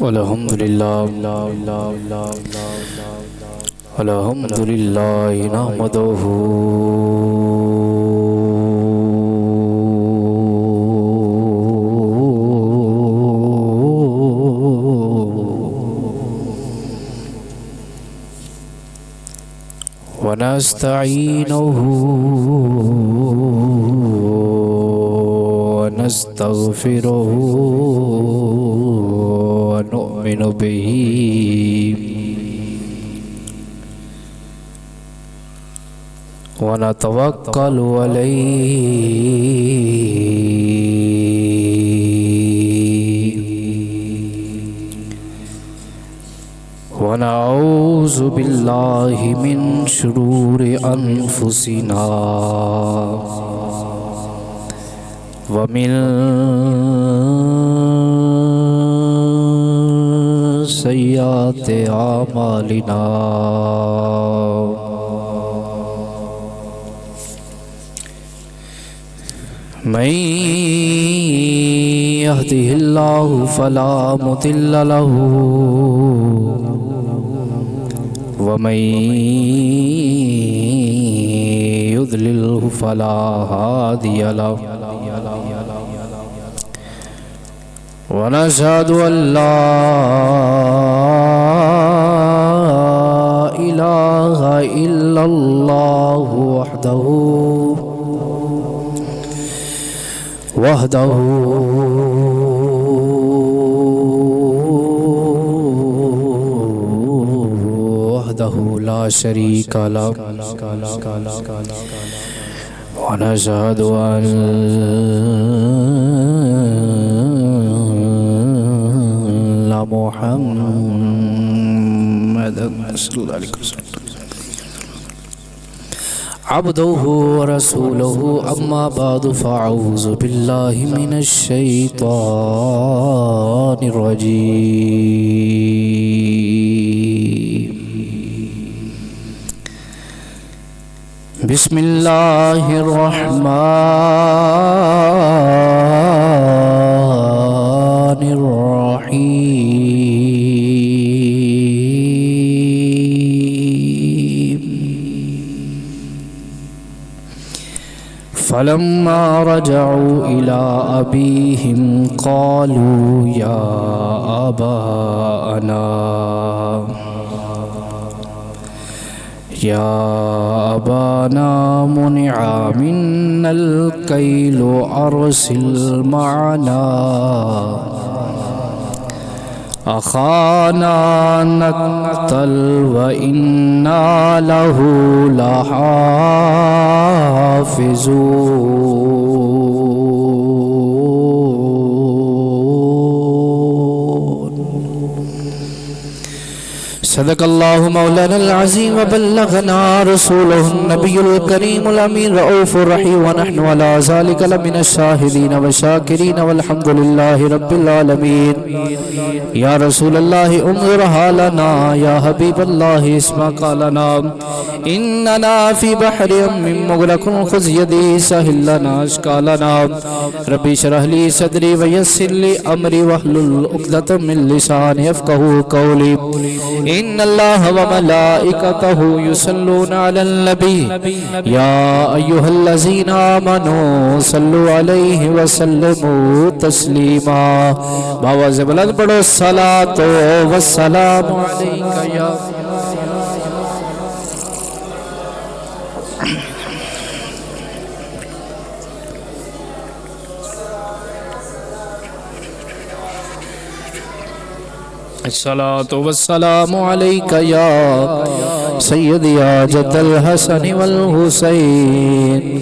الحمدللہ نحمدہ ونستعینہ ونستغفرہ ونؤمن به ونتوکل علیہ ونعوذ باللہ من شرور انفسنا ومن سیئات اعمالنا من يهده الله فلا مضل له ومن يضلله فلا هادي له ونشهد أن لا إله إلا الله وحده لا شريك له ونشهد أن محمدا صلى الله عليه وسلم عبده ورسوله أما بعد فأعوذ بالله من الشيطان الرجيم بسم الله الرحمن الرحيم فلما رجعوا إلى أبيهم قالوا يا أبانا منع منا الكيل أرسل معنا أخانا نقتل وإنا له لحافظون صدق الله مولانا العظيم وبلغنا رسوله النبي الكريم الأمين رؤوف الرحيم ونحن على ذلك لمن الشاهدين والشاكرين والحمد لله رب العالمين يا رسول الله انظر حالنا يا حبيب الله اسمع قالنا إننا في بحر من مغرق خذ يدي سهل لنا أشكالنا ربي اشرح لي صدري ويسر لي أمري واحلل عقدة من لساني يفقهوا قولي إن الله وملائكته يصلون على النبي يا أيها الذين آمنوا صلوا عليه وسلموا تسليما باواز بلند پڑھو الصلاة والسلام عليك يا الصلاة والسلام عليك يا سيدي يا جد الحسن والحسين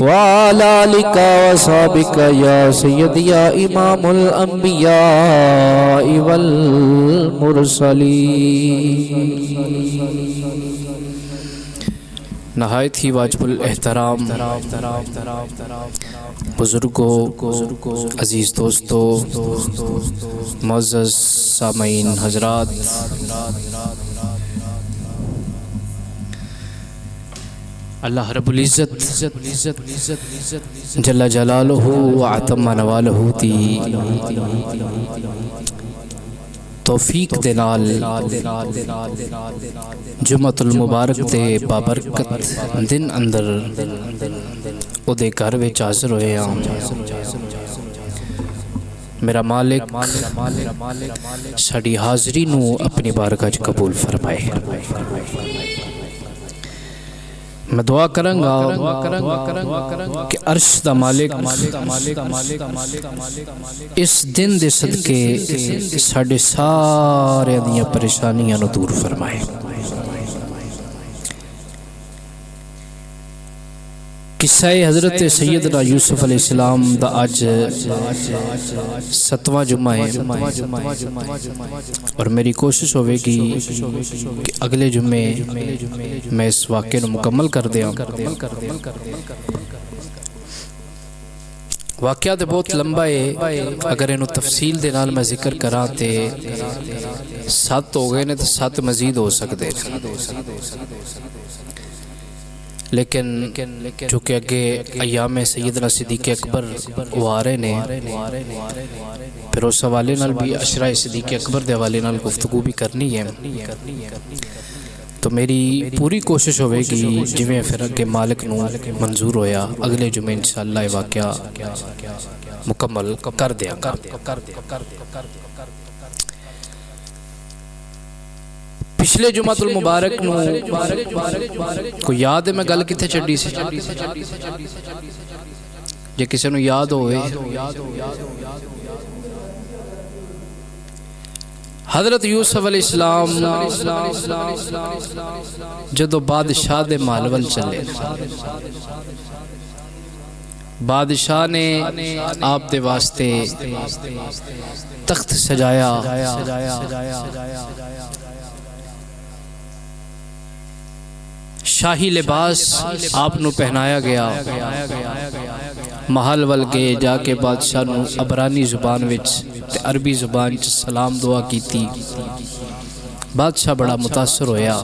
وعلى آلك وصحبك يا سيدي يا إمام الأنبياء والمرسلين نہایت ہی واجب الاحترام بزرگوں، عزیز دوستوں، معزز سامعین حضرات، اللہ رب العزت جل جلالہ وعتم نوالہ تی توفیق دے نال جمعۃ المبارک دے بابرکت دن اندر او دے گھر وچ حاضر ہوئے ہاں۔ میرا مالک ساڈی حاضری نو اپنی بارگاہ وچ قبول فرمائے۔ میں دعا کروں گا کہ عرش دا مالک اس دن دے صدقے ساڈے سارے دیاں پریشانیاں نو دور فرمائے۔ قصہ حضرت سیدنا یوسف علیہ السلام دا اج 7واں جمعہ ہے، اور میری کوشش ہوئے گی کہ اگلے جمعے میں اس واقعے نو مکمل کر دیا۔ واقعہ تے بہت لمبا ہے، اگر انہوں تفصیل دے نال میں ذکر کراں تے 7 ہو گئے نے تو 7 مزید ہو سکتے، لیکن چونکہ اگے ایام سیدنا صدیق اکبر وہ آ رہے نے، پھر اس حوالے نال بھی عشرہ صدیق اکبر دے حوالے نال گفتگو بھی کرنی ہے، تو میری پوری کوشش ہوئے گی جویں پھر اگے مالک نو منظور ہویا اگلے جمعے انشاءاللہ یہ واقعہ مکمل کر دیا گا۔ پچھلے جمعۃ المبارک نو کو یاد ہے میں گل کتھے چھڈی سی؟ جے کسی نو یاد ہوئے، حضرت یوسف علیہ السلام جدو بادشاہ دے محل چلے، بادشاہ نے آپ دے واسطے تخت سجایا، شاہی لباس آپ نو پہنایا گیا، محل ول گئے، جا کے بادشاہ نو عبرانی زبان وچ تے عربی زبان وچ سلام دعا کیتی۔ بادشاہ بڑا متاثر ہویا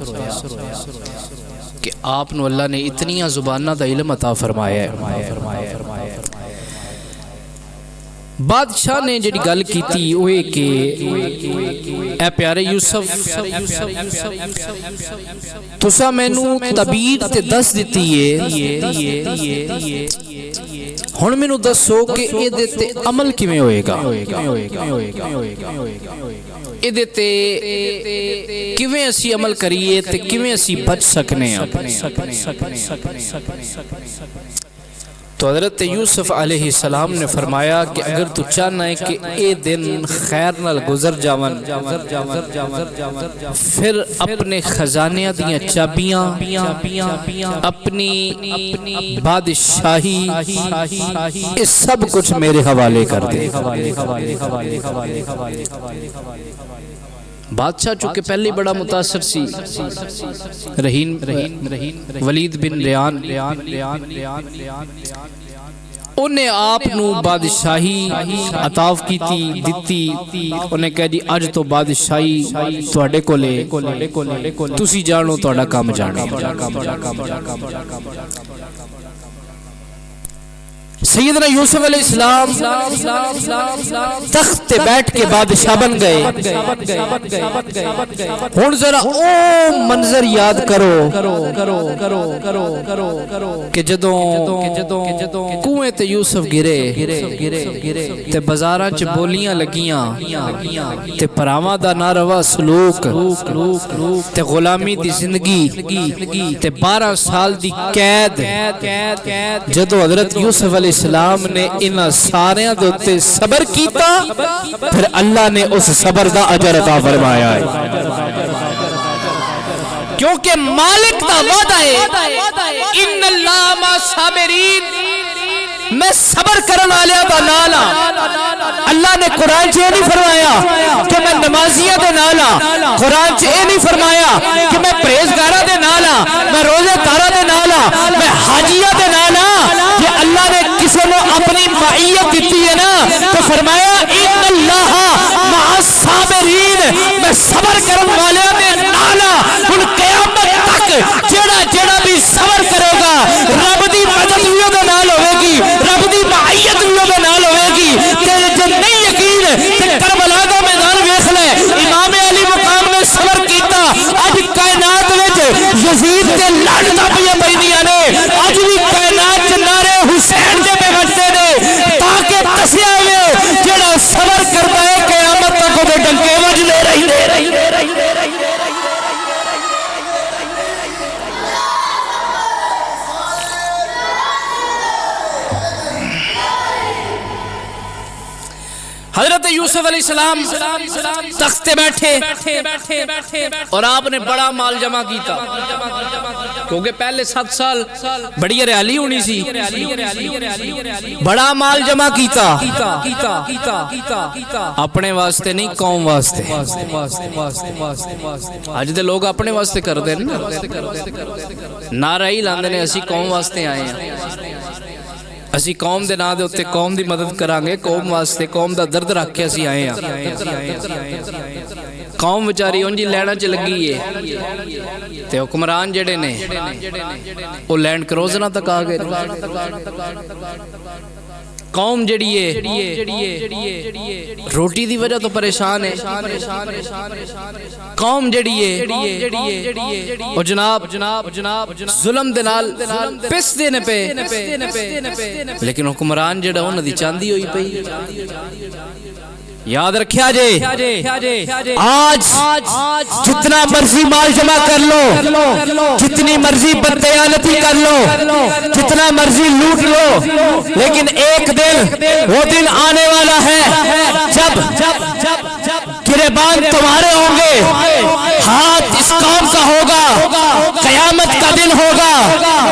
کہ آپ نو اللہ نے اتنیاں زباناں دا علم عطا فرمایا ہے۔ بادشاہ نے جڑی گل کیتی اوہ کہ اے پیارے یوسف، تسا مینوں تبیت تے دس دتی ہے، ہن مینوں دسو کہ اے دے تے عمل کیویں ہوئے گا، اے دے تے کیویں اسی عمل کریے تے کیویں اسی بچ سکنے ہاں۔ تو حضرت یوسف علیہ السلام نے فرمایا کہ اگر تو چاہنا ہے کہ اے دن خیر نال گزر جاون، پھر اپنے خزانیاں دیاں چابیاں، اپنی بادشاہی، اس سب کچھ میرے حوالے کر دے۔ بادشاہ چونکہ پہلے بڑا متاثر سی، رہین ولید بن ریان، انہیں آپ نو بادشاہی عطا کیتی دتی، انہیں کہہ دی اج تو بادشاہی تواڈے کولے، تسی جانو تواڈا کام جانو۔ سیدنا یوسف علیہ السلام تخت بیٹھ کے بادشاہ بن گئے۔ ہن ذرا او منظر یاد کرو کہ جدوں کنویں تے یوسف گرے تے بازاراں چ بولیاں لگیاں تے پراواں دا ناروا سلوک تے غلامی دی زندگی تے 12 سال دی قید، جدوں حضرت یوسف علیہ السلام نے انہاں ساریاں دے اوتے صبر کیتا، پھر اللہ نے اس صبر دا اجر عطا فرمایا ہے، کیونکہ مالک دا وعدہ ہے ان اللہ مع الصابرین، میں صبر کرن والے دا نال ہاں۔ اللہ نے قرآن چ نہیں فرمایا کہ میں نمازیاں دے نال ہاں، قرآن چ نہیں فرمایا کہ میں پرہیزگاراں دے نال ہاں، میں روزے داراں دے نال ہاں، میں حاجیاں دے نال ہاں۔ کہ اللہ نے کسی نے اپنی معیت دیتی ہے نا تو فرمایا ان اللہ مع الصابرین، میں صبر کرن والے دے نال ہاں۔ ہن قیامت تک جیڑا بھی صبر کرے گا رب دی مدد بھی دے نال ہوے گی، رب دی معیت بھی دے نال ہوے گی۔ تے جے نہیں یقین تے کربلا دا میدان ویکھ لے، یزید تے لعنتاں پیندیاں نے اج بھی کائنات چ نعرے حسین دے پہ بجتے نے تاکہ دسیا ہوئے جڑا صبر کرتا ہے قیامت تک وہ ڈنکے وجدے رہندے حضرت یوسف علیہ السلام تخت پہ بیٹھے اور آپ نے بڑا مال جمع کیتا کیونکہ پہلے 7 سال بڑی ریالی ہونی سی بڑا مال جمع کیتا اپنے واسطے نہیں قوم واسطے اج دے لوگ اپنے واسطے کردے نا نعرہ ہی لاندے نے اسی قوم واسطے آئے ہیں اسی قوم دے نا دے اتے قوم دی مدد کرانگے قوم واسطے قوم دا درد رکھ کے اسی آئے ہیں قوم بچاری انجی لینا چ لگی ہے تے حکمران جڑے نے وہ لینڈ کروزروں تک آ گئے قوم جڑی ہے روٹی دی وجہ تو پریشان ہے قوم جڑی ہے اور جناب ظلم دے نال پس دینے پہ لیکن حکمران جڑا انہاں دی چاندی ہوئی پئی یاد رکھیا جے آج جتنا مرضی مال جمع کر لو جتنی مرضی بددیانتی کر لو جتنا مرضی لوٹ لو لیکن ایک دن وہ دن آنے والا ہے جب گریبان تمہارے ہوں گے ہاتھ اس قوم کا ہوگا قیامت کا دن ہوگا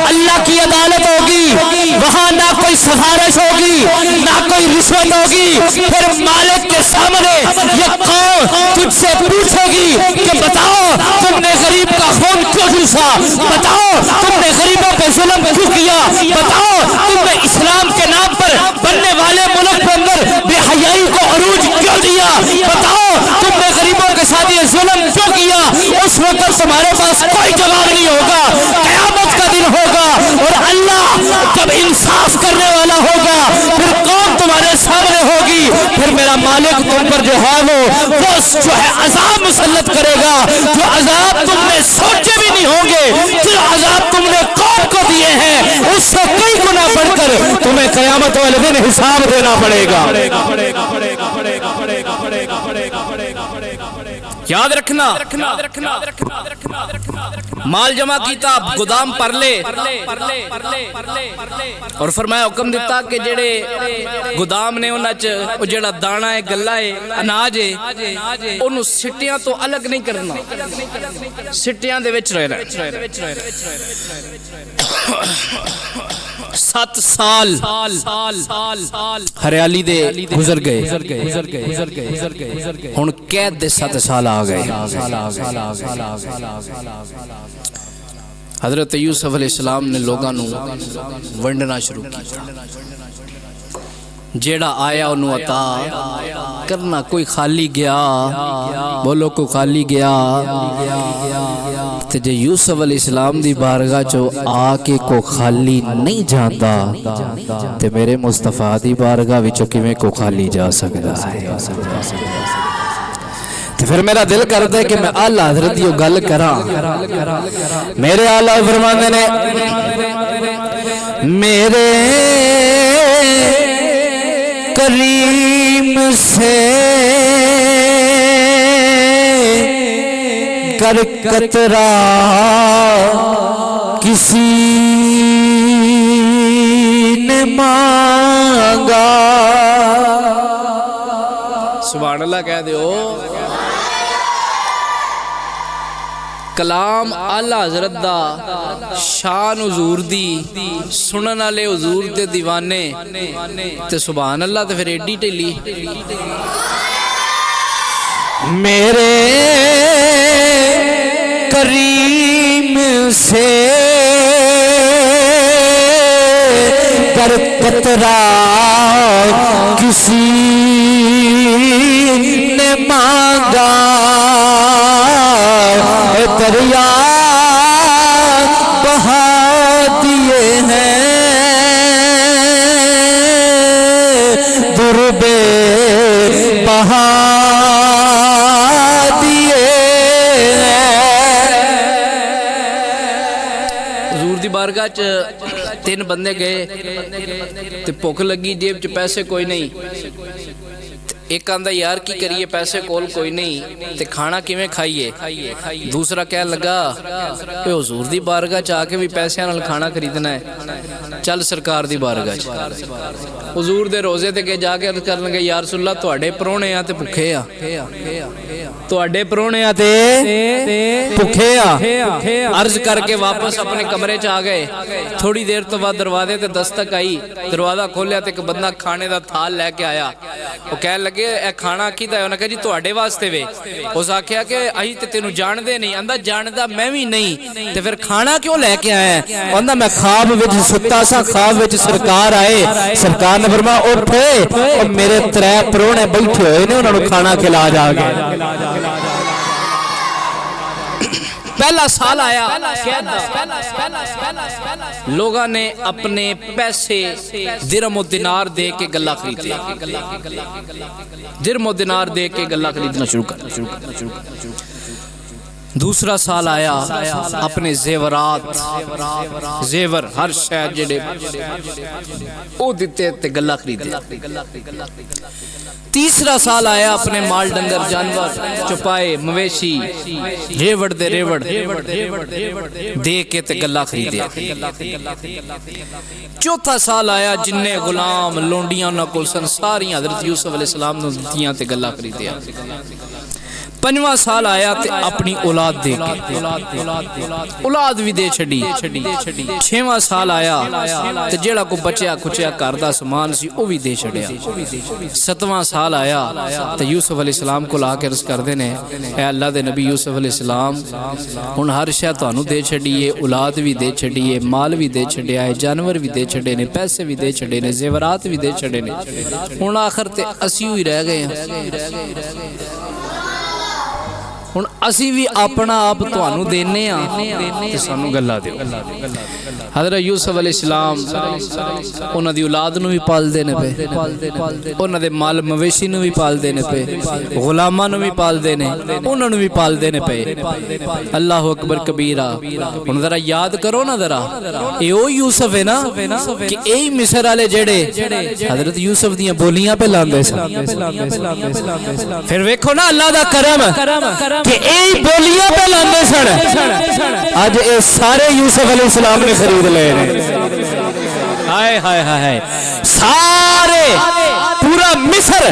اللہ کی عدالت ہوگی وہاں نہ کوئی سفارش ہوگی نہ کوئی رشوت ہوگی پھر مالک کے سامنے یہ قوم تجھ سے پوچھے گی کہ بتاؤ تم نے غریب کا خون کیوں چوسا بتاؤ تم نے غریبوں پہ ظلم کیوں کیا بتاؤ تم نے اسلام کے نام پر بننے والے ملک کے اندر بے حیائی کو عروج کیوں دیا بتاؤ تم نے غریبوں کے ساتھ یہ ظلم کیوں کیا اس وقت تمہارے پاس کوئی جواب نہیں ہوگا قیامت کا دن ہوگا اور اللہ جب انصاف کرنے والا ہوگا پھر قوم تمہارے سامنے ہوگی پھر میرا مالک تم پر جو ہے وہ جو ہے عذاب مسلط کرے گا جو عذاب تم نے سوچے بھی نہیں ہوں گے جو عذاب تم نے قوم کو دیے ہیں اس سے کئی گنا بڑھ کر تمہیں قیامت والے دن حساب دینا پڑے گا یاد رکھنا مال جمع کیتا گودام پر لے اور فرمایا حکم دیتا کہ جڑے گودام نے انہاں چ جڑا دانا ہے گلا ہے اناج ہے انہوں سٹیاں تو الگ نہیں کرنا سٹیاں دے وچ رہنا 7 سال ہریالی دے گزر گئے ہن قید دے 7 سال آ گئے حضرت یوسف علیہ السلام نے لوگاں نو ونڈنا شروع کیا جیڑا آیا انہوں عطا کرنا کوئی خالی گیا بولو کوئی خالی گیا تے جے یوسف علیہ السلام دی بارگاہ چو آ کے کو خالی نہیں جاندا تے میرے مصطفیٰ دی بارگاہ وچو کیویں کو خالی جا سکدا ہے تو پھر میرا دل کرتا ہے کہ میں آلہ حضرت یہ گل کراں میرے آلہ فرماندے نے میرے کریم سے کر قطرہ کسی نے مانگا سبحان اللہ کہہ دیو کلام اعلی حضرت دا شان حضور دی سنن والے حضور دے دیوانے تے سبحان اللہ تے پھر ایڈی ٹیلی میرے کریم سے کر قطرہ کسی نے مانگا دریا بہا دیے ہیں دربے بہا دیے ہیں بارگاہ تین بندے گئے تے بھوک لگی جیب چ پیسے کوئی نہیں ایک آندا یار کی کریے پیسے کول کوئی نہیں تے کھانا کیویں کھائیے دوسرا کہنے لگا اے حضور دی بارگاہ چ آ کے بھی پیسیاں نال کھانا خریدنا ہے چل سرکار دی بارگاہ چ حضور دے روزے تے جا کے عرض کرن لگے یا رسول اللہ تواڈے پرونے آ تے بھکھے آ تواڈے پرونے آ تے بھکھے آ عرض کر کے واپس اپنے کمرے چ آ گئے تھوڑی دیر تو بعد دروازے تے دستک آئی دروازہ کھولیا تے ایک بندہ کھانے دا تھال لے کے آیا وہ کہنے لگے اے کھانا کیدا ہے انہاں کہا جی تواڈے واسطے وے اس آکھیا کہ ائی تے تینوں جاندے نہیں آندا جاندا میں بھی نہیں تے پھر کھانا کیوں لے کے آیا ہے آندا میں خواب وچ ستا سا خواب وچ سرکار آئے سرکار نے فرمایا اٹھ او میرے ترے پرونے بیٹھے ہوئے نے انہاں نوں کھانا کھلا جا کے پہلا سال آیا لوگاں نے اپنے پیسے درہم و دینار دے کے گلہ خریدے درہم و دینار دے کے گلہ خریدنا شروع کر دوسرا سال آیا اپنے زیورات زیور ہر شے جڑے او دتے تے گلہ خریدے تیسرا سال آیا اپنے مال ڈنگر جانور چپائے مویشی ریوڑ دے ریوڑ دے کے تے گلہ خریدے چوتھا سال آیا جننے غلام لونڈیاں نہ کل سن ساری حضرت یوسف علیہ السلام نے دتیاں تے گلہ خریدے پنجواں سال آیا تے اپنی اولاد دے کے اولاد بھی دے چھڑی چھواں سال آیا تے جیڑا کو بچیا کچیا کردہ سامان سی او بھی دے چھڑیا ستواں سال آیا تے یوسف علیہ السلام کو لا کے عرض کر دینے اے اللہ دے نبی یوسف علیہ السلام ہن ہر شے تانوں دے چھڑیے اولاد بھی دے چھڑیے مال بھی دے چھڑیا ہے جانور بھی دے چھڑے نے پیسے بھی دے چھڑے نے زیورات بھی دے چھڑے نے ہن آخر تے اسی ہوئی رہ گئے ہیں ہن اسی بھی اپنا آپ تانوں دینے ہاں تے سانوں گلہ دیو حضرت یوسف علیہ السلام انہاں دی اولاد نوں بھی پال دینے پے انہاں دے مال مویشی نوں بھی پال دینے پے غلاماں نوں بھی پال دینے انہاں نوں بھی پال دینے پے اللہ اکبر کبیرہ ہن ذرا یاد کرو نا ذرا اے او یوسف ہے نا کہ اے مصر والے جڑے حضرت یوسف دیاں بولیاں پہ لاندے سن پھر ویکھو نا اللہ دا کرم کہ اے بولیاں پہ لاندے سن آج اے سارے یوسف علیہ السلام نے خرید لے ہائے ہائے ہائے سارے پورا مصر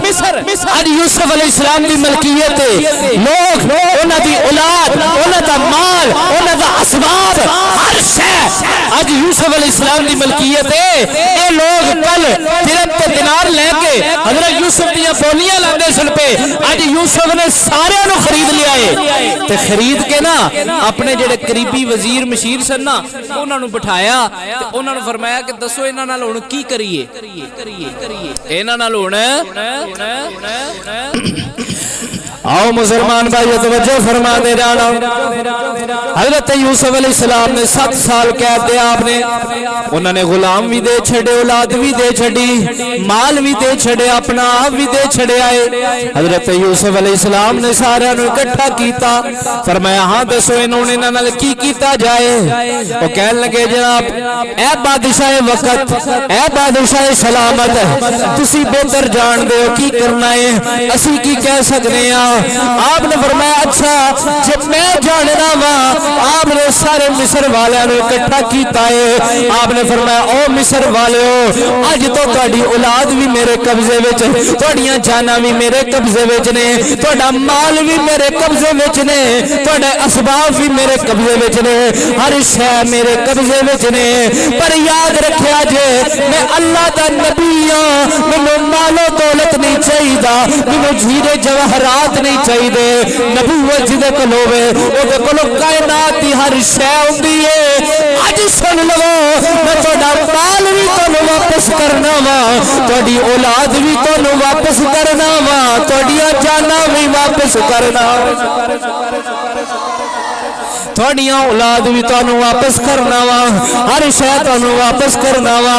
آج یوسف علیہ السلام دی ملکیت لوگ انہاں دی اولاد انہاں دا مال انہاں دا اسباب ہر شے آج یوسف علیہ السلام دی ملکیت اے لوگ کل درہم تے دینار لے کے حضرت یوسف دی بولیاں لاندے سن پہ آج یوسف نے سارے نو خرید لیا ہے تے خرید کے نا اپنے جڑے قریبی وزیر مشیر سن نا انہاں نو بٹھایا تے انہاں نو فرمایا کہ دسو انہاں نال ہن کی کریے انہاں نال ہن آؤ مسلمان بھائی توجہ فرما دے جانا حضرت یوسف علیہ السلام نے 7 سال قید دیا آپ نے انہوں نے غلام بھی دے چھڑے اولاد بھی دے چھڑی مال بھی دے چھڑے اپنا آپ بھی دے چھڑے آئے حضرت یوسف علیہ السلام نے سارے انہوں اکٹھا کیتا فرمایا ہاں دسو انہوں نے نال کی کیتا جائے وہ کہنے لگے جناب اے بادشاہ وقت اے بادشاہ سلامت تسی بہتر جان دے ہو کی کرنا ہے اسی کی کہہ سکنے ہیں آپ نے فرمایا اچھا جب میں جاننا وا آپ نے سارے مصر والے نے اکٹھا کیتا ہے آپ نے فرمایا او مصر والےو اج تو تہاڈی اولاد بھی میرے قبضے وچ تہاڈیاں جاناں بھی میرے قبضے وچ نے تہاڈا مال بھی میرے قبضے وچ نے تہاڈے اسباب بھی میرے قبضے وچ نے ہر شے میرے قبضے وچ نے پر یاد رکھیا جے میں اللہ دا نبی ہاں مینوں مال و دولت نہیں چاہیدا مینوں ہیرے جواہرات نہیں چاہیے نبوت جدے کول ہوے اودے کول کائنات دی ہر شے ہوندی ہے اج سن لو میں تہاڈا مال بھی تانوں واپس کرنا وا تہاڈی اولاد بھی تانوں واپس کرنا وا تہاڈیاں جاناں بھی واپس کرنا थोड़ियां औलाद भी तुहानू वापस करना वा, हर शय तुहानू वापस करना वा।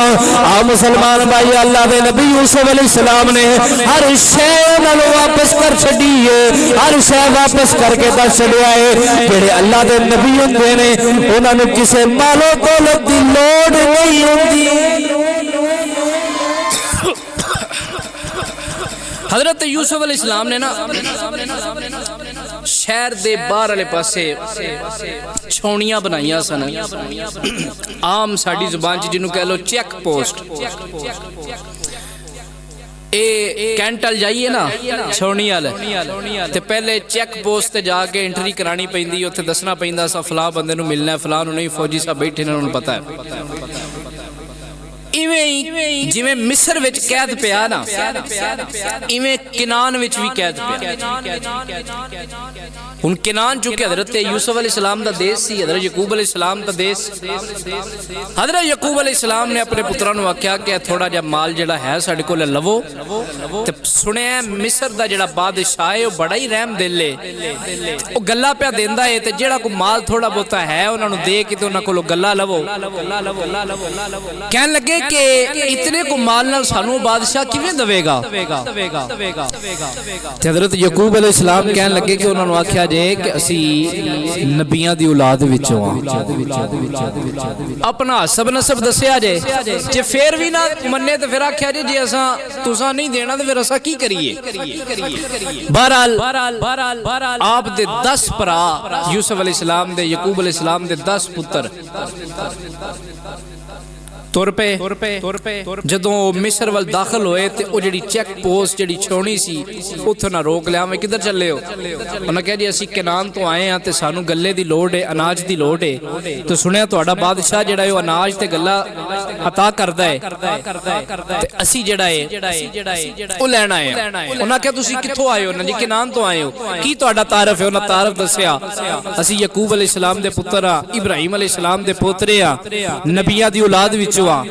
आ मुसलमान भाई, अल्लाह दे नबी यूसुफ अलैहिस्सलाम ने हर शय उन्होंने वापस कर छड़ी है, हर शय वापस करके दस छड़िया है। जेड़े अल्लाह दे नबी हुंदे ने उन्होंने किसी मालो दौलत की लोड़ नहीं होती। हजरत यूसुफ अलैहिस्सलाम ने ना शहर दे बाहर वाले पासे छौनियां बनाइया सन, आम साड़ी जुबान च जिन्हों कह लो चेक पोस्ट। कैंटल जाइए ना छौनी वाल ते पहले चेक पोस्ट ते जाके एंट्री करानी पैंदी, उत्थे दसना पैंदा सा फलां बंदे नूं मिलना है, फलां नूं नहीं, फौजी साहब बैठे ने उन्होंने पता है। इवें जिवें मिस्र विच कैद पिया ना, इवें किनान विच भी कैद पिया। हुण किनान चूंकि हजरत यूसुफ अलैहिस्सलाम दा देश सी, हजरत यकूब अलैहिस्सलाम दा देश। हजरत यकूब अलैहिस्सलाम ने अपने पुत्रां नूं आख्या कि थोड़ा जिहा माल जिहड़ा है साडे कोल लवो, ते सुनिया मिस्र दा जिहड़ा बादशाह है वह बड़ा ही रहम दिल है, वो गल्ला पिया देंदा है, ते जिहड़ा कोई माल थोड़ा बहुता है उन्हां नूं दे के ते उन्हां कोलों गल्ला लवो। कहन लगे कि इतने को माल नाल सानू बादशाह किवें देवेगा। हजरत यकूब अलैहिस्सलाम कहन लगे कि उन्होंने आख्या जे कि असी नबियां दी औलाद विचों आ, अपना हसब नसब दस्या जे फिर भी ना मन्ने तो फिर आख्या जे असा तुसा नहीं देना तो फिर असा की करिए। बहरहाल आप दे 10 भरा यूसुफ अलैहिस्सलाम दे, यकूब अलैहिस्सलाम दे 10 पुत्र तुर पे जदों मिस्र वाल दाखिल होए ते ओ जिहड़ी चेक पोस्ट जिहड़ी छौनी सी उत्थों ना रोक लिया, मैं किधर चले हो? उन्हें कहा जी असी किनान तो आए हैं ते सानू गल्ले दी लोड़ है, अनाज दी लोड़ है, तो सुनिया तुहाडा बादशाह जिहड़ा है अनाज ते गल्ला अता करदा है, ते असी जिहड़ा है ओ लैण आए हैं। उन्हें कहा तुसी कित्थों आए हो? ना जी किनान तो आए हो। की तुहाडा तारफ है? उन्हें तारफ दस्या असी यकूब अलैहिस्सलाम दे पुत्र आ, इब्राहिम अलैहिस्सलाम दे पोतरे आ, नबियां दी औलाद विचों अल्लाहु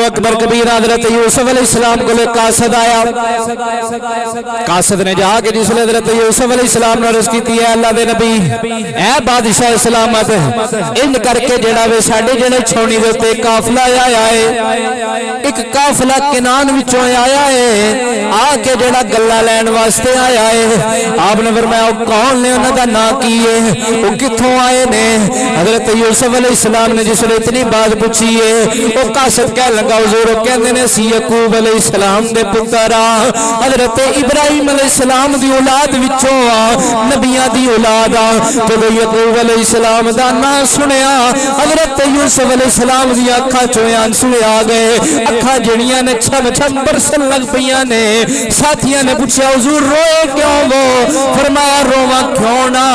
अकबर कबीर। हजरत यूसुफ अलैहिस्सलाम को कासद आया, कासद ने जाके जिसले हजरत यूसुफ अलैहिस्सलाम ने अर्ज कीती है अल्लाह दे नबी ऐ बादशाह सलामत इन करके जेड़ा वे साडे जेड़े छौनी दे उत्ते काफला आया है, एक काफला किनान विचों आया है, आके जेड़ा गल्ला लैण वास्ते आया है। आपने फरमाया कौन ने, उन्हां दा नाम की है, वो कित्थों आए ने? हजरत यूसुफ अलैहिस्सलाम ने जिसने इतनी बात पूछी है वो कासद कह लगा हुजूर कहंदे ने सी यकूब अलैहिस्सलाम दे पुत्र आ, हजरत इब्राहिम अलैहिस्सलाम दी औलाद विचों आ, नबियां दी औलाद आ। जदों यकूब अलैहिस्सलाम दा नाम सुनिया हजरत यूसुफ अलैहिस्सलाम दी अखां चों आंसू आ गए, अखां जड़ियां ने छम छम बरसन लग पईयां ने। साथियां ने पूछा हुजूर रोए क्यों वो? फरमाया रोवा क्यों ना,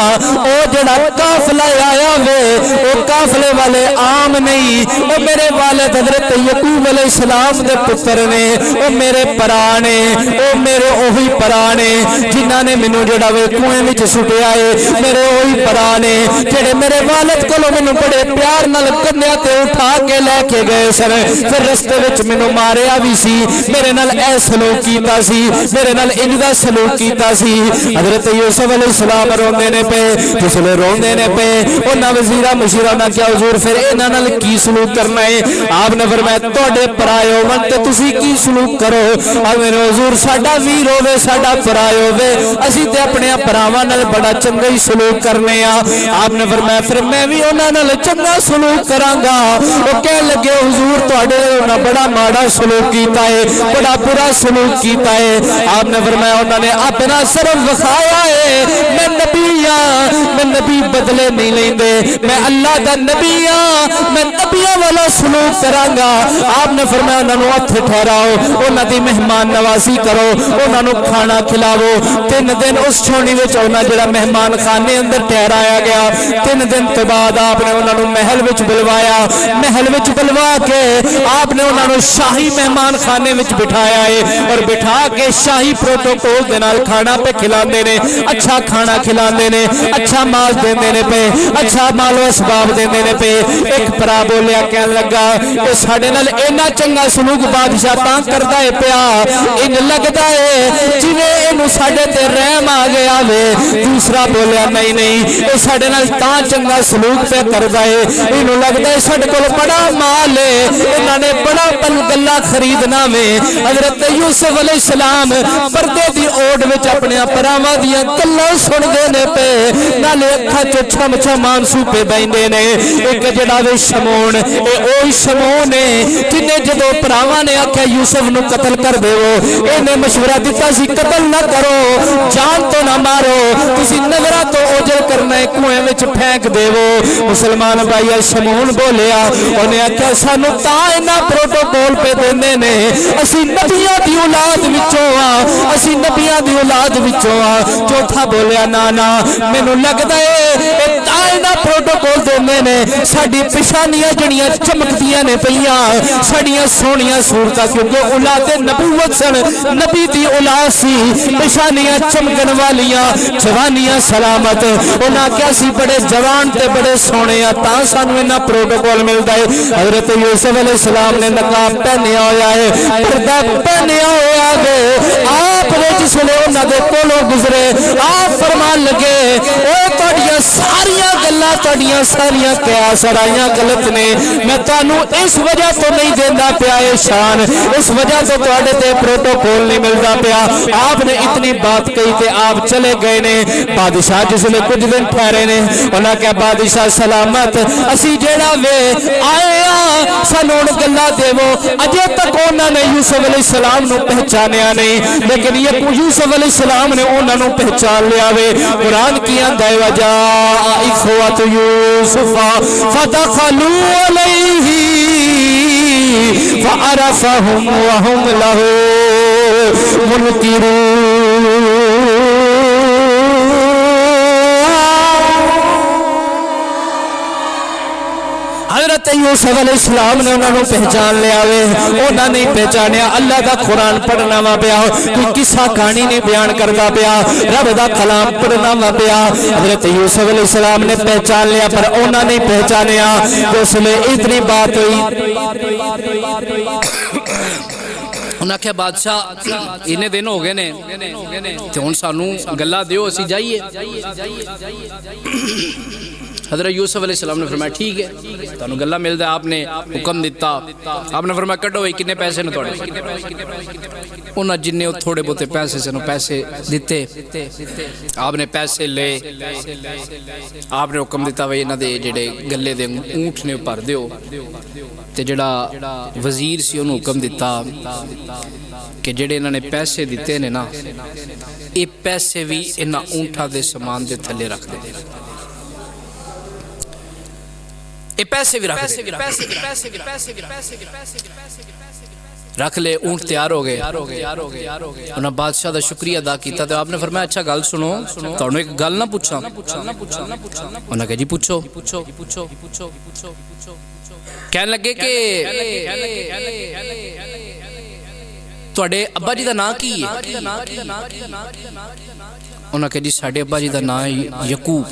ओ जेड़ा काफला आया वे वो काफले वाले आम नहीं, वो मेरे वालिद हजरत यकूब अलैहिस्सलाम दे पुत्र ने, वो मेरे भरा ने, वो मेरे ओही भरा ने जिन्हां ने मैनू जेड़ा वे कुएं विच सुटिया है, मेरे ओही भरा ने जेड़े मेरे वालिद कोलों मैनू बड़े प्यार नाल कन्या ते उठा के लेके गए सन, फिर रस्ते विच मैनू मारिया भी सी, मेरे नाल ऐ सलूक कीता सी, मेरे नाल इंज दा सलूक कीता सी। हजरत यूसुफ अलैहिस्सलाम रोंदे ने पे, जिसले रोंदे ने पे उन्हां वजीरा मुशीरा ना क्या हुजूर फिर इन्हां नाल की सलूक करना है? आपने फरमाया तुहाडे पराए होवन ते तुसी की सलूक करो? आ मेरे हुजूर साडा वीर होवे साडा पराए होवे असी ते अपने भरावां नाल बड़ा चंगा ही सलूक करने आ। आपने फरमाया फिर मैं भी उन्हां नाल चंगा सलूक करांगा। वो कह लगे हुजूर तुहाडे नाल बड़ा माड़ा सलूक कीता है, बड़ा बुरा सलूक कीता है। आपने फरमाया उन्होंने अपना सिर्फ विखाया है, मैं नबी हां, मैं नबी बदले नहीं लेंदे, मैं अल्लाह दा नबी हां, मैं नबियां वाला सलूक करांगा। आपने फरमाया उन्होंने उत्थे ठहराओ, उन्हां दी मेहमान नवाजी करो, उन्होंने खाना खिलावो। 3 दिन उस छौनी विच उन्हां जेड़ा मेहमान खाने अंदर ठहराया गया। 3 दिन तो बाद आपने उन्होंने महल विच बुलवाया, महल विच बुलवा के आपने उन्होंने शाही मेहमान खाने विच बिठाया है और बिठा के शाही प्रोटोकॉल दे नाल खाना पे खिलाते ने, अच्छा खाना खिलाते ने, अच्छा माल देंदे ने पे, अच्छा मालो असबाब देंदे ने पे। एक भरा बोलिया कह लगा ये साडे साडे नाल इन्ना चंगा सलूक बादशाह तां करदा है पिया इन लगदा है जिवें इनू साडे ते रहम आ गया वे। दूसरा बोलिया नहीं नहीं ये साडे नाल तां चंगा सलूक पे करदा है इनू लगदा है साडे कोल बड़ा माल है इन्हां ने बड़ा पल गल्ला खरीदना वे। हजरत यूसुफ अलैहिस्सलाम पर्दे दी ओढ़ विच अपने भरावां दियां गल्लां सुनदे ने पे नाले अखां च छम छम आंसू पे बहिंदे ने। एक जिहड़ा वे शमौन ए ओही शमौन है जिन्हें जदों भरावां ने आख्या यूसुफ नूं कतल कर देवो इहने मशवरा दिता सी कतल ना करो जान तो ना मारो तुसी नजरां तो ओझल करना है कुएं विच फेंक देवो। मुसलमान भाई शमौन बोलिया उन्हें आख्या सानू तां इन्ना प्रोटोकॉल पे देंदे ने असी नबियां दी औलाद विचों आ असी नबियां दी औलाद विचों आ। चौथा बोलिया ना ना मैनू लगदा है तां इन्ना प्रोटोकॉल देंदे ने साडी पिछानियां जड़ियां चमकदियां ने पईयां साडियां सोहणियां सूरतां क्योंकि औलाद नबूवत सन नबी दी औलाद सी पिछानियां चमकन वालियां जवानियां सलामत उन्हां क्या सी बड़े जवान ते बड़े सोहणे आ तां सानू इन्ना प्रोटोकॉल मिलदा है। हजरत यूसुफ अलैहिस्सलाम ने नकाब पहनिया होया है पर्दा पहनिया होया है आप जिसले उन्हां दे कोलों गुजरे आप फरमान लगे ओए तुहाडियां सारियां गल्लां तुहाडियां सारियां कयास सराइयां गलत ने मैं तुहानू इस वजह तो नहीं देंदा पिया ये शान इस वजह तो तुहाडे ते प्रोटोकॉल नहीं मिलता पिया। आपने इतनी बात कही ते आप चले गए ने। बादशाह जिसले कुछ दिन ठहरे ने उन्हें कहा बादशाह सलामत असी जेड़ा वे आए आ सानू हुण गल्लां देवो। अजे तक उन्होंने यूसुफ अलैहिस्सलाम नू पहचानिया नहीं लेकिन ये यूसुफ अलैहिस्सलाम ने उन्होंने पहचान लिया वे। कुरान की आंदा है वजा इखवत यूसुफा फदखलू अलैहि फअरफहुम वहुम लहू मुनकिरून। हजरत यूसुफ अलैहिस्सलाम ने उन्होंने पहचान लिया वे उन्होंने नहीं पहचानिया। अल्लाह का कुरान पढ़ना वा पिया कोई किस्सा कहानी नहीं बयान करता पिया रब का कलाम पढ़ना वा पिया। हजरत यूसुफ अलैहिस्सलाम ने पहचान लिया पर उन्होंने नहीं पहचानिया। उसमें इतनी बात हुई उन्हें आख्या बादशाह इन्ने दिन हो गए ने ते हुण सानू गल्लां दिओ असीं जाइए। हज़रत यूसुफ अलैहिस्सलाम ने फरमाया ठीक है तुहानू गल्ला मिलदा है। आपने हुक्म दिता आपने फरमाया कड्डो भाई किन्ने पैसे ने तुहाडे उन्हें जिन्ने थोड़े बहुते पैसे से पैसे दिते आपने पैसे ले आपने हुक्म दिता भाई इन्हां दे जेड़े गले दे ऊंट ने भर दिओ ते जेड़ा वजीर सी उन्हें हुक्म दिता कि जेड़े इन्हां ने पैसे दिते ने ना ये पैसे भी इन्हां ऊंटां दे समान दे थल्ले रख दे ये पैसे भी रख ले। ऊंट तैयार हो गए उन्हें बादशाह का शुक्रिया अदा किया तो आपने फरमाया अच्छा गल सुनो तुहानू एक गल ना पूछा उन्हें कहा जी पूछो। कहने लगे कि तुहाडे अब्बा जी का नाम की है उन्हें कहा जी साडे अब्बा जी का नाम है यकूब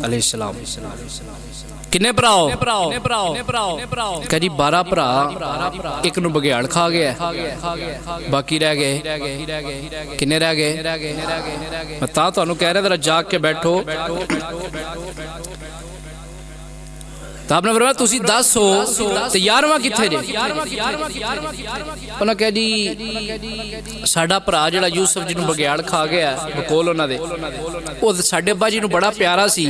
अलैहिस्सलाम। किन्ने भराओ कह जी 12 भरा एक नू बघियाड़ खा गया बाकी रह गए किन्ने रह गए मैं तां तुहानू कह रहा जरा जाग के बैठो। तो आपने फरमाया तुसी 10 हो ते 11वां कित्थे जे उन्हें कहा जी साडा भरा जिहड़ा यूसुफ जी नू बघियाड़ खा गया बकोल उन्हां दे ओह साडे अब्बा जी नू बड़ा प्यारा सी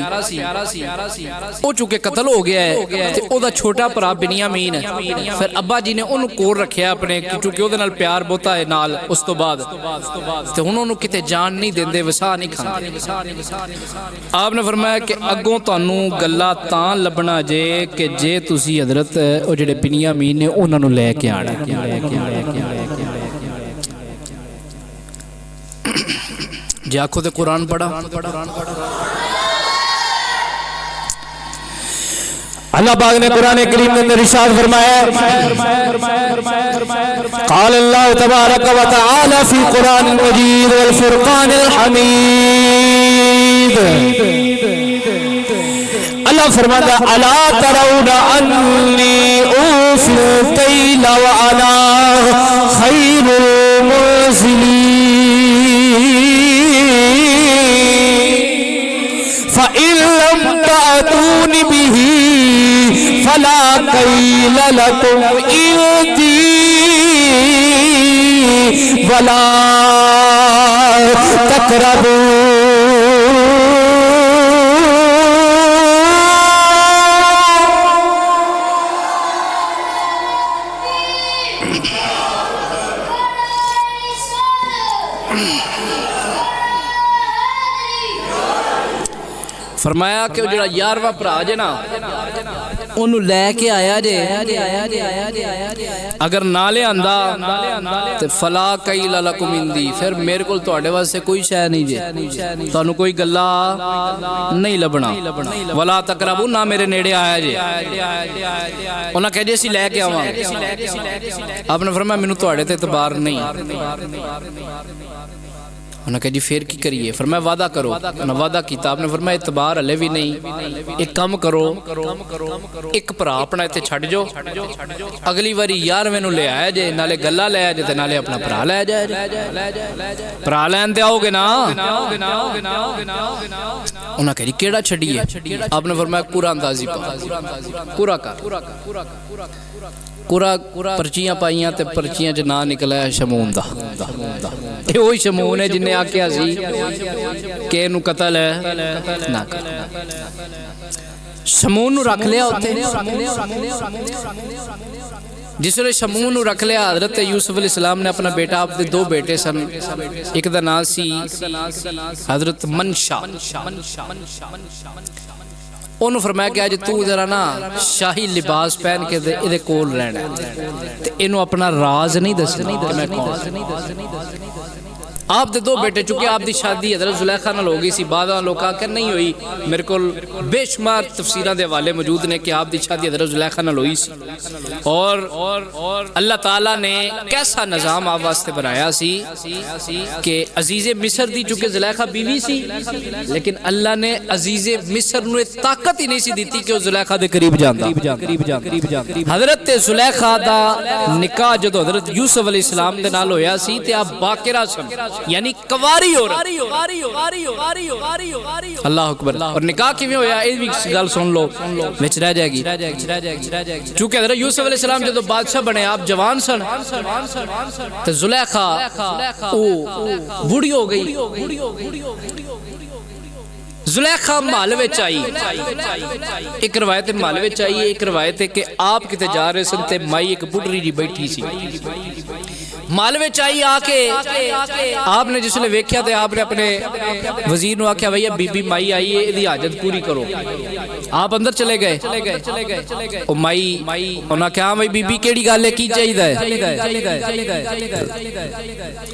ओ चुके कतल हो गया है ते ओदा छोटा भरा बिनियामीन फिर अब्बा जी ने ओनू कोल रखिया अपने क्योंकि ओदे नाल प्यार बहुता है नाल उस तो बाद ते हुण ओनू किते जान नहीं देंदे वसा नहीं खांदे। आपने फरमाया कि अगों तुहानू गल्ला तां लभना जे कि जे तुसी हजरत ओ जेड़े बिनियामीन ने उन्हां नू ले के आना जे आखो ते कुरान पढ़ा। अल्लाह पाक ने कुरान करीम में अंदर इरशाद फरमाया क़ाल अल्लाह तबारक व तआला फी कुरान मजीद वल फुरकान अल हमीद। अल्लाह फरमाता अला तरौना अन्नी في الكيل وأنا خير المنزلين فإن لم تأتون به فلا كيل لكم عندي ولا تقربوا فرمایا کہ وہ جڑا 11واں بھرا جے نا انہوں لے کے آیا جے اگر نہ لے آندا تے فلا کیل لکم عندی پھر میرے کول تواڈے واسطے کوئی شے نہیں جے تانوں کوئی گلا نہیں لبنا ولا تقربوا نہ میرے نیڑے آیا جے انہاں کہے جے اسی لے کے آواں آپ نے فرمایا مینوں تواڈے تے اعتبار نہیں انہوں نے کہا جی پھر کی کریے فرمایا وعدہ کرو انہوں نے وعدہ کیتا آپ نے فرمایا اعتبار ہلے بھی نہیں ایک کام کرو ایک پرا اپنا ایتھے چھڑ جو اگلی واری یار میں نو لے آیا جے نالے گلا لے آیا جے تے نالے اپنا پرا لے جائے پرا لین دے آؤ گے نا انہوں نے کہا جی کیڑا چھڑیے آپ نے فرمایا کورا اندازی پا کورا کر کورا پرچیاں پائیاں تے پرچیاں چ نہ نکلا ہے شمون دا یہ وہی شمون ہے جنہیں آکھیا سی کہ انہوں قتل ہے نہ کر شمون نو رکھ لیا ہوتے جس نے شمون نو رکھ لیا حضرت یوسف علیہ السلام نے اپنا بیٹا آپ دے 2 بیٹے سن ایک دا نام سی حضرت منشا انہوں فرمایا کہ آج تو ذرا نا شاہی لباس پہن کے ادھے کول رہنا تے انہوں اپنا راز نہیں دسنا کہ میں کون آپ دے 2 بیٹے چونکہ آپ دی شادی حضرت زلیخا نال ہو گئی سی بعد لوگ آکر نہیں ہوئی میرے کو بے شمار تفسیران دے حوالے موجود نے کہ آپ دی شادی حضرت زلیخا نال ہوئی سی اور اللہ تعالیٰ نے کیسا نظام آپ واسطے بنایا سی کہ عزیز مصر دی چونکہ زلیخا بیوی سی لیکن اللہ نے عزیز مصر نو طاقت ہی نہیں سی دیتی کہ وہ زلیخا دے قریب جاندا حضرت زلیخا دا نکاح جدو حضرت یوسف علیہ السلام دے نال ہویا سی تے آپ باقرہ سن یعنی کواری ہو رہا اللہ اکبر اور نکاح کیویں ہویا اے بھی گل سن لو وچ رہ جائے گی چونکہ حضرت یوسف علیہ السلام جدو بادشاہ بنے آپ جوان سن تے زلیخا بوڑھی ہو گئی زلیخا مالوے چاہیے ایک روایت مالوے چاہیے ایک روایت ہے کہ آپ کتے جا رہے سن تے مائی ایک بڑھری جی بیٹھی سی مالوے چاہیے آکے آپ نے جس لئے ویکھیا تھے آپ نے اپنے وزیر نو آکھیا بھئی بی بی مائی آئیے ادھی حاجت پوری کرو آپ اندر چلے گئے او مائی انہاں کہا بھئی بی بی کیڑی گالے کی چاہیے دا ہے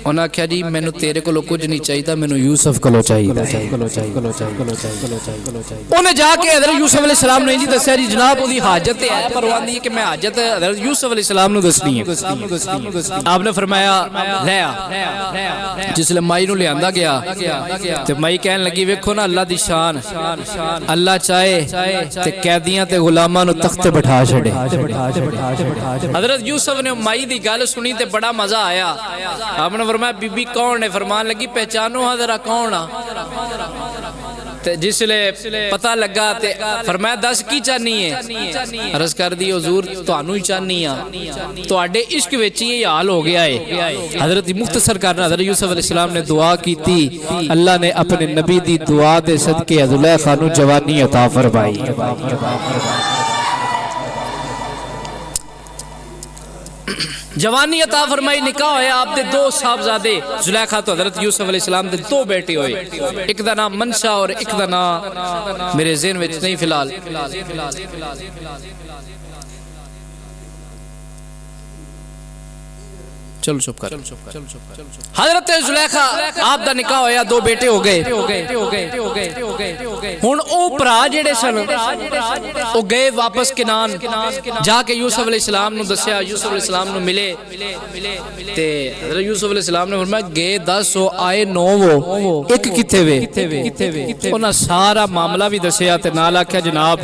انہاں کہا جی میں نو تیرے کو لو کچھ نہیں چاہیے دا میں نو یوسف کو لو چاہیے دا انہیں جا کے حضرت یوسف علیہ السلام نے دسیا جی جناب وہ حاجت ہے پروان دی کہ میں حاجت حضرت یوسف علیہ السلام نے دسنی ہے آپ نے فرمایا لیا جس لئے مائی نو لے آندہ گیا تو مائی کہنے لگی ویکھو نا اللہ دی شان اللہ چاہے تے قیدیاں تے غلاماں نو تخت بٹھا چھڑے حضرت یوسف نے مائی دی گال سنی تے بڑا مزہ آیا آپ نے فرمایا بی بی کون ہے فرمان لگی پہچانو حضرہ کون ہے جس لئے پتہ لگا فرمایا 10 کی چاہنی ہے عرض کر دی حضور تو آنو ہی چاہنی ہے تو آڈے عشق ویچی یہ حال ہو گیا ہے حضرت مختصر کرنا حضرت یوسف علیہ السلام نے دعا کی تھی اللہ نے اپنے نبی دی دعا دے صدقے زلیخا نو جوانی عطا فرمائی جوانی عطا فرمائی نکاح ہویا آپ دے 2 صاحبزادے زلیخا تو حضرت یوسف علیہ السلام دے 2 بیٹے ہوئے ایک دا نام منشا اور ایک دا نام میرے ذہن وچ نہیں فی الحال चलो चुप कर। हजरत जुलेखा आप दा निकाह होया, 2 बेटे हो गए। हुण ओ भरा जेड़े सन ओ गए वापस किनान, जाके यूसुफ अलैहिस्सलाम नु दस्या, यूसुफ अलैहिस्सलाम नु मिले ते हजरत यूसुफ अलैहिस्सलाम ने फरमाया गए 10 हो आए 9 हो, एक किथे वे? उन्हां सारा मामला भी दस्या ते नाल आख्या जनाब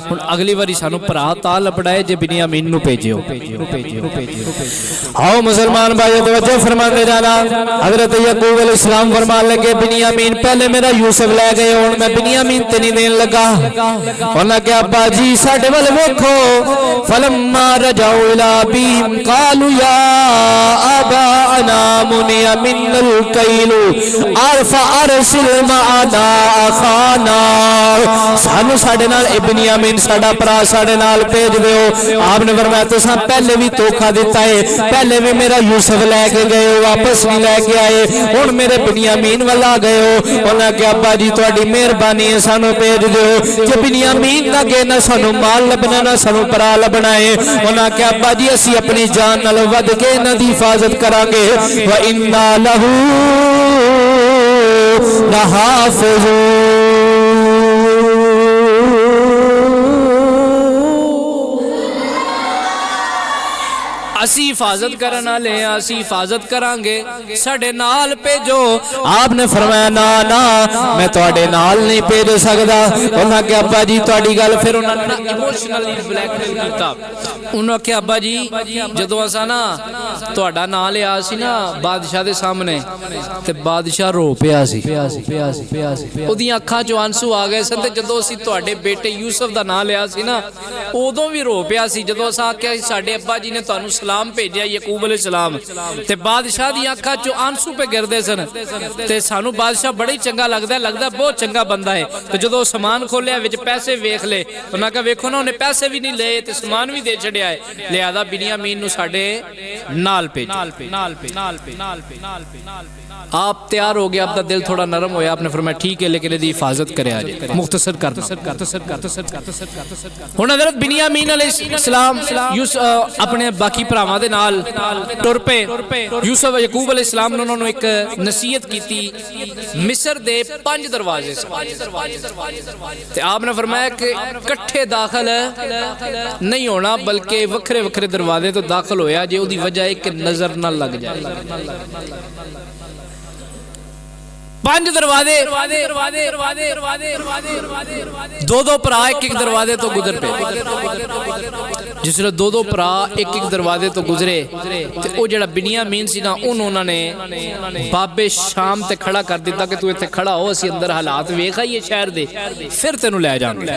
हुण अगली बारी सानू भरा तां लपड़ाए जे बिनियामीन नु भेजियो। आओ मुसलमान भाई तवज्जो फरमाते जाना। हजरत याकूब अलैहिस्सलाम फरमान लगे बिनियामीन पहले मेरा यूसुफ ले गए, हुण मैं बिनियामीन ते नहीं देन लगा। उन्हां कहा अब्बा जी साडे वल वेखो। फलम्मा रजाउ इला अबीहिम कालू या अबाना मुनिया मिनल कैलु अरफा अरसिल माना अखाना, सानू साडे नाल बिनियामीन साडा भरा साडे नाल भेज दिओ। आपने फरमाया तुसां पहले भी धोखा दिता है, पहले भी मेरा यूसुफ लैके गए हो वापस नहीं लैके आए, हुण मेरे बिनियामीन वाल आ गए हो। उन्हें कहा अब्बा जी तुहाडी मेहरबानी है सानू भेज दिओ, जे बिनियामीन ना गए ना सानू माल लभना ना सानू भरा लभना है। उन्हें कहा अब्बा जी असी अपनी जान नाल वध के इन्हां दी हिफाजत करांगे, व इन्ना लहू लहाफिज़ून। असी हिफाजत करने वाले हैं, असी हिफाजत करांगे, साडे नाल भेजो। आपने फरमाया ना ना मैं तुहाडे नाल नहीं भेज सकदा। उन्हां कहा अब्बा जी तुहाडी गल, फिर उन्होंने इमोशनली ब्लैकमेल कीता। उन्होंने कहा अब्बा जी जदों असा ना तुहाडा नाम लिया सी ना बादशाह दे सामने ते बादशाह रो पिया सी, ओहदियां अखां चों आंसू आ गए सन। ते जदों असी तुहाडे बेटे यूसुफ दा नाम लिया सी ना उदों भी रो पिया सी। जदों असां आख्या साडे अब्बा जी ने तुहानू सलाम भेजा याकूब अलैहिस्सलाम ते बादशाह दी अखां चों आंसू पे गिरदे सन ते सानू बादशाह बड़ा ही चंगा लगदा बहुत चंगा बंदा है। ते जदों समान खोलिया विच पैसे वेख ले, उन्हां कहा वेखो ना उन्हें पैसे भी नहीं ले ते समान भी दे छड़िया है, लिहाजा बिनियामीन नू साडे नाल भेजो। आप तैयार हो गए, आपका दिल थोड़ा नरम होया, आपने फरमाया ठीक है लेकिन इसकी हिफाजत करे आज मुख्तसर कर। हुण हज़रत बिनियामीन अलैहिस्सलाम अपने बाकी भरावां दे नाल टुर पे। यूसुफ याकूब अलैहिस्सलाम ने उन्होंने एक नसीहत की मिस्र दे 5 दरवाजे ते आपने फरमाया कि इकट्ठे दाखिल नहीं होना बल्कि वखरे वखरे दरवाजे तो दाखिल होया जे उहदी वजह एक नजर न लग जाए। 5 दरवाजे, 2 भरा एक दरवाजे तो गुजर पे। जिसले 2 भरा एक दरवाजे तो गुजरे ते ओ जेड़ा बिनियामीन सी ना उन्होंने बाबे शाम ते खड़ा कर दिता कि तू इत्थे खड़ा हो, असी अंदर हालात वेख आईए शहर दे, फिर तेनू लै जांगे।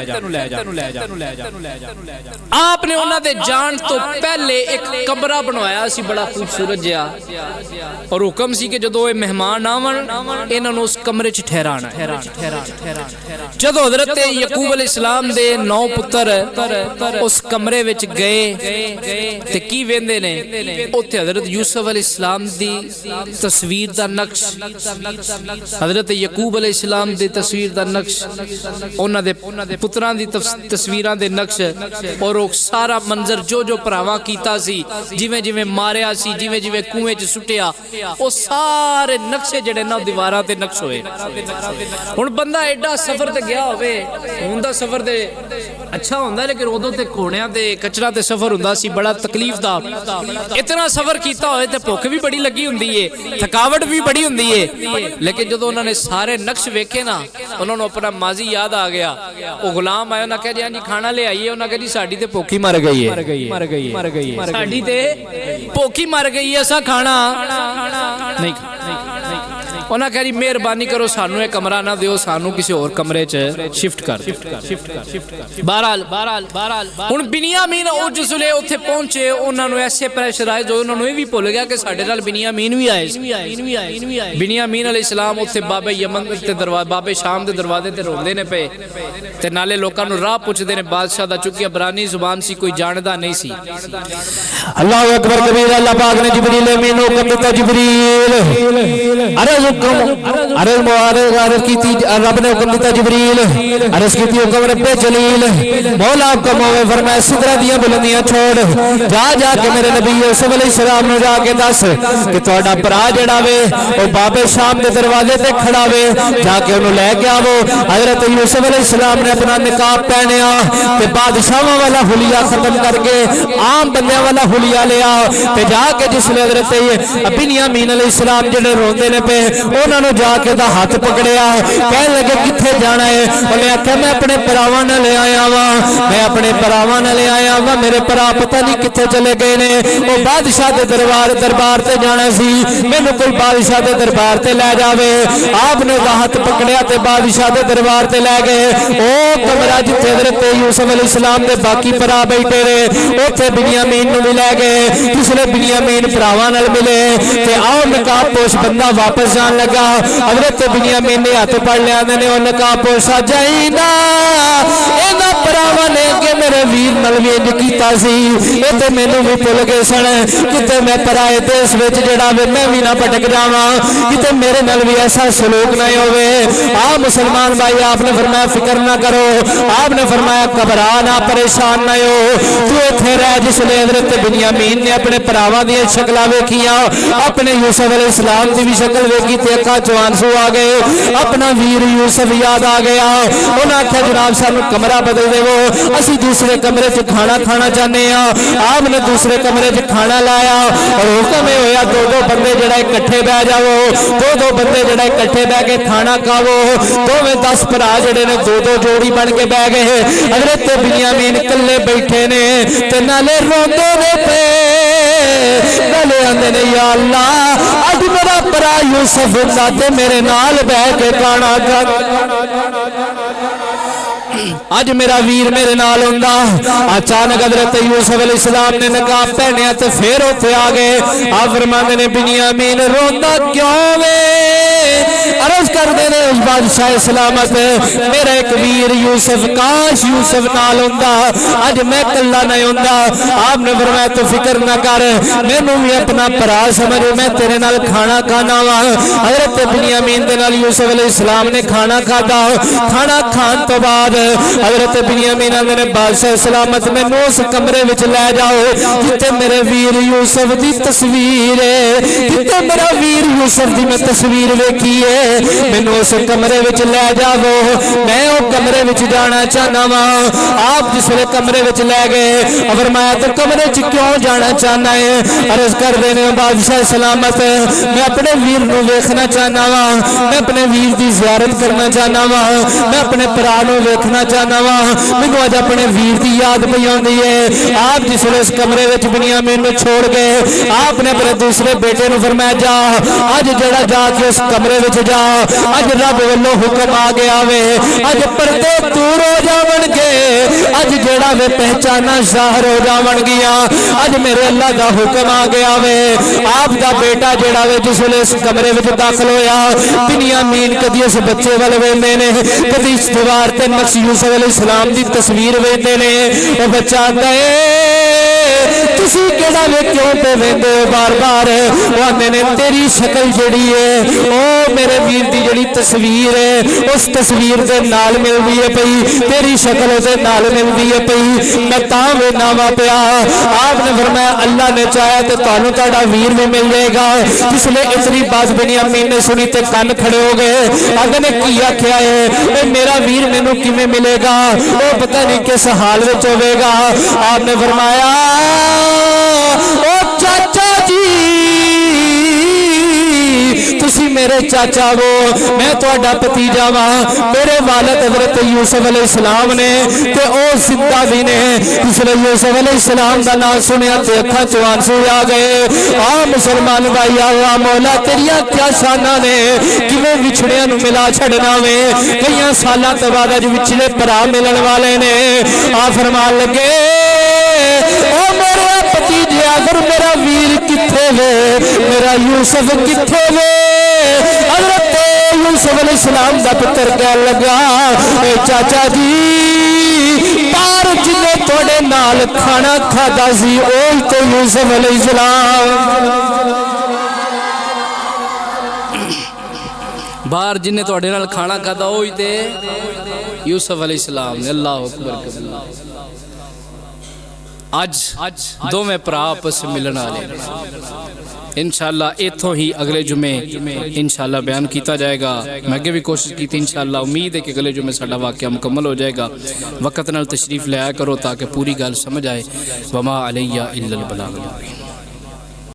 आपने उन्हां दे जान तो पहले एक कमरा बनवाया सी बड़ा खूबसूरत जिहा, और हुक्म सी कि जदों मेहमान आवन इन्हां उस कमरे च ठहराना। जदों हज़रत याकूब अलैहिस्सलाम दे 9 पुत्र उस कमरे विच गए ते की वेंदे ने उत्थे हज़रत यूसुफ अलैहिस्सलाम दी तस्वीर दा नक्श, हज़रत याकूब अलैहिस्सलाम दी तस्वीर दा नक्श, उन्हां दे पुत्रां दी तस्वीरां दे नक्श, और वो सारा मंजर जो जो भरावां कीता सी, जिवें जिवें मारिया सी, जिवें जिवें कुएं च सुटिया, वो सारे नक्शे जेड़े ना दीवारां ते नक्श होए। हुण बंदा एडा सफर ते गया होवे, हुण दा सफर ते अच्छा हुंदा लेकिन उदों ते घोड़ियां ते कचरा ते सफर हुंदा सी बड़ा तकलीफ दा। इतना सफर कीता होए ते भुख भी बड़ी लगी हुंदी है, थकावट भी बड़ी हुंदी है, लेकिन जदों उन्होंने सारे नक्श वेखे ना उन्होंने अपना माजी याद आ गया। वो गुलाम आया, उन्हें कहा जी हाँ जी खाना ले आइए, उन्हें कहा जी साडी ते भुख ही मर गई है, साडी ते भुख ही मर गई है, असा खाना नहीं। उन्हें कहा जी मेहरबानी करो सानू एक कमरा ना दियो, सानू किसी और कमरे च शिफ्ट कर। बहरहाल हुण बिनियामीन जिसले उत्थे पहुंचे उन्होंने ऐसे प्रेशराइज होए, उन्होंने ये भी भुल गया कि साडे नाल बिनियामीन भी आए। बिनियामीन अलैहिस्सलाम उत्थे बाबे यमन ते दरवाजे बाबे शाम दे दरवाजे ते रोंदे ने पे ते नाले लोकां नूं राह पुछदे ने बादशाह दा, चूंकि अबरानी जुबान सी कोई जानदा नहीं सी। अल्लाहु अकबर कबीर। अल्लाह पाक ने जिब्रील अमीन को हुक्म दिता, जिब्रील अर्ज़ अर्ज की रब ने हुक्म दिता जिबरील अर्ज की हुक्म रब्बे जलील मौला हुक्म होवे फरमाया सिदरा दियां बुलंदियां छोड़ जा जाके मेरे नबी यूसुफ अलैहिस्सलाम नु जाके दस कि तुहाडा भरा जेड़ा वे ओ बाबे शाम दे दरवाजे ते खड़ा वे जाके उन्हें लैके आवो। हजरत यूसुफ अलैहिस्सलाम ने अपना निकाब पहनिया ते बादशाहां वाला हुलिया खत्म करके आम बंदियां वाला हुलिया लिया ते जाके जिसले हजरत बिन्यामीन अलैहिस्सलाम जेड़े रोंदे ने पे उन्हां नु जाके दा हाथ पकड़िया कहन लगे किथे जाना है। उन्हें आख्या मैं अपने भरावां नाल ले आया वा मैं अपने भरावां नाल ले आया वा मेरे भरा पता नहीं किथे चले गए ने वो बादशाह दे दरबार ते जाना सी मैनू कोई बादशाह दे दरबार ते ले जावे। आपने हाथ पकड़िया ते बादशाह दे दरबार ते ले गए ओ कमरा जिथे हजरत यूसुफ अलैहिस्सलाम दे बाकी भरा बैठे रहे उत्थे बिन्यामीन नू भी ले गए। जिसले बिन्यामीन भरावां नाल मिले ते आओ नकाब पोश बंदा वापस जान लगा हजरत बिन्यामीन ने हाथ पकड़ लिया ने ओ नकाब पोशा जाइना इन्हां भरावां ने कि मेरे वीर नाल भी इंज कीता सी ए ते मैनू भी भुल गए सन किते मैं पराए देश विच जेड़ा वे मैं भी ना भटक जावां किते मेरे नाल भी ऐसा सलूक ना होवे। आ मुसलमान भाई आपने फरमाया फिक्र ना करो आपने फरमाया घबरा ना परेशान ना हो तू इत्थे रह। जिसले हजरत बिन्यामीन ने अपने भरावां दी शक्लां वेखियां अपने यूसुफ अलैहिस्सलाम दी भी शक्ल वेखी ते अखां चों आंसू आ गए अपना वीर यूसुफ याद आ गया। उन्हें आख्या जनाब सानू कमरा बदल देवो असी दूसरे कमरे च खाना खाना चाहते हैं। आपने दूसरे कमरे च खाना लाया और हुक्म होया दो दो बंदे जरा इकट्ठे बह जाओ दो दो बंदे जरा इकट्ठे बह के खाना खावो। दोवें 10 भरा जड़े ने दो दो जोड़ी बन के बह गए। हजरत बिन्यामीन कल्ले बैठे ने ते नाले रोंदे ने पे नाले आंदे ने या अल्लाह अज मेरा भरा यूसुफ हुंदा ते मेरे नाल बह के खाना खा अज मेरा वीर मेरे नाल हुंदा। अचानक हजरत यूसुफ अलैहिस्सलाम ने नकाब पहनिया ते फिर उत्थे आ गए। आप फरमांदे ने बिन्यामीन रोंदा क्यों वे अर्ज करदे ने उस बादशाह सलामत मेरा एक वीर यूसुफ काश यूसुफ नाल हुंदा अज मैं कल्ला नहीं हुंदा। आपने फरमाया तो फिक्र ना कर मैनू भी अपना भरा समझ मैं तेरे नाल खाना खाना वा। हजरत बिन्यामीन दे नाल यूसुफ अलैहिस्सलाम ने खाना खाता खाना खान तो बाद हजरत बिन्यामीन ने बादशाह सलामत मैनू उस कमरे विच ले जाओ जिथे मेरे वीर यूसुफ दी तस्वीर है जिथे मेरा वीर यूसुफ दी मैं तस्वीर वेखी है मैनू उस कमरे विच ले जाओ मैं वो कमरे विच जाना चाहना वा। आप जिसले कमरे विच ले गए फरमाया तो कमरे च क्यों जाना चाहना है। अर्ज कर देने बादशाह सलामत मैं अपने वीर नू वेखना चाहना वा मैं अपने वीर दी ज़ियारत करना चाहना वा मैं अपने भरा नू वेखना चाहना वा मैनू अज अपने वीर की याद पई आउंदी है। आप जिसले इस कमरे विच बिन्यामीन नू छोड़ गए आपने अपने दूसरे बेटे नू फरमाया जा अज जड़ा जाके उस कमरे विच जा अज रब वल्लों हुक्म आ गया वे अज पर्दे दूर हो जावणगे अज जेड़ा वे पहचाना ज़ाहिर हो जावणगियां अज मेरे अल्लाह दा हुक्म आ गया वे। आप दा बेटा जेड़ा वे जिसले इस कमरे विच दाखिल होया बिन्यामीन कदी इस बच्चे वाल वेंदे ने कदी इस दीवार ते नक्श यूसुफ अलैहिस्सलाम दी तस्वीर वेंदे ने ओ बच्चा आंदा ए तुसी केड़ा वे क्यों पे वेंदे हो बार बार वो आंदे ने तेरी शक्ल जेड़ी है ओ मेरे वीर दी जेड़ी तस्वीर है उस तस्वीर दे नाल मिलदी है पई तेरी शक्ल दे नाल मिलदी है पई मैं तां वे नावा पिया। आपने फरमाया अल्लाह ने चाहा तो तुहानू तुहाडा वीर भी मिल जाएगा। जिसले इतनी बात बिन्यामीन ने सुनी ते कान खड़े हो गए आंदे ने की आख्या है मेरा वीर मैनू किवें मिलेगा वो पता नहीं किस हाल विच होवेगा। आपने फरमाया ओ चाचा जी तुसी मेरे चाचा वो मैं तुहाडा भतीजा वा मेरे वालिद हजरत यूसुफ अलैहिस्सलाम ने ते ओ जिंदा भी ने। जिसले यूसुफ अलैहिस्सलाम दा नाम सुनिया ते अखां चों आंसू आ गए। आ मुसलमान भाई आ मौला तेरियां क्या शाना ने किवें विछड़ियां नू मिला छड़ना वे कई सालां तो बाद अज विछड़े भरा मिलन वाले ने। आ फरमान लगे ओ मेरे भतीजे अगर मेरा वीर किथे वे मेरा यूसुफ किथे वे। हजरत यूसुफ अलैहिस्सलाम दा पुत्र कह लगा ए चाचा जी पार जिन्ने थोड़े नाल खाना खादा सी ओह तो यूसुफ अलैहिस्सलाम। باہر جن نے تواڈے نال کھانا کھادا وہی تے یوسف علیہ السلام نے. اللہ اکبر کبیرہ. اج دو میں پرا آپس ملن والے انشاءاللہ ایتھوں ہی اگلے جمعے انشاءاللہ بیان کیتا جائے گا. میں اگے بھی کوشش کی تھی انشاءاللہ. امید ہے کہ اگلے جمعے ساڈا واقعہ مکمل ہو جائے گا. وقت نال تشریف لے آیا کرو تاکہ پوری گل سمجھ آئے. وما علیہ الا البلاغ.